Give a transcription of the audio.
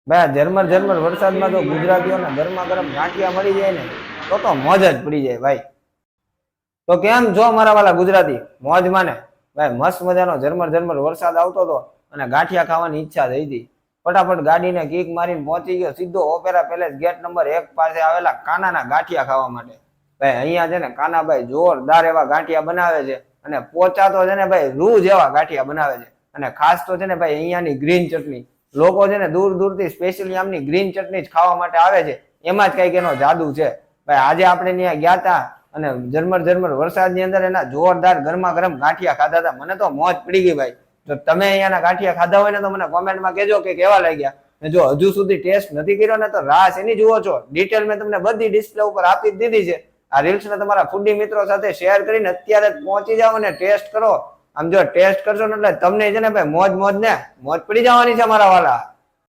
ભાઈ ઝરમર ઝરમર વરસાદમાં તો ગુજરાતીઓને ગરમા ગરમ ગાંઠિયા મળી જાય ને તો મોજ જ પડી જાય ભાઈ। તો કેમ છો મારા વાલા ગુજરાતી, મોજ માને? ભાઈ મસ્ત મજાનો ઝરમર ઝરમર વરસાદ આવતો હતો અને ગાંઠિયા ખાવાની ઈચ્છા થઈ હતી। ફટાફટ ગાડીને કિક મારીને પહોંચી ગયો સીધો ઓપેરા પેલેસ ગેટ નંબર 1 પાસે આવેલા કાનાના ગાંઠિયા ખાવા માટે। ભાઈ અહીંયા છે ને કાનાભાઈ જોરદાર એવા ગાંઠિયા બનાવે છે અને પોચા તો છે ને ભાઈ રૂ જેવા ગાંઠિયા બનાવે છે। અને ખાસ તો છે ને ભાઈ અહીંયાની ગ્રીન ચટણી, લોકો છે ને દૂર દૂરથી સ્પેશિયલી આમની ગ્રીન ચટણી જ ખાવા માટે આવે છે, એમાં જ કઈક એનો જાદુ છે। ભાઈ આજે આપણે ત્યાં ગયા હતા અને ઝરમર ઝરમર વરસાદની અંદર એના જોરદાર ગરમા ગરમ ગાંઠિયા ખાધા હતા। મને તો મોજ પડી ગઈ ભાઈ। જો તમે અહીંયાના ગાંઠિયા ખાધા હોય ને તો મને કોમેન્ટમાં કહેજો કે કેવા લાગ્યા। અને જો હજુ સુધી ટેસ્ટ નથી કર્યો ને તો રાહ શેની જુઓ છો? ડિટેલ મેં તમને બધી ડિસ્પ્લે ઉપર આપી જ દીધી છે। આ રીલ્સને તમારા ફૂડી મિત્રો સાથે શેર કરીને અત્યારે જ પહોંચી જાઓ અને ટેસ્ટ કરો। આમ જો ટેસ્ટ કરશો ને એટલે તમને છે ને ભાઈ મોજ મોજ ને મોજ પડી જવાની છે મારા વાલા।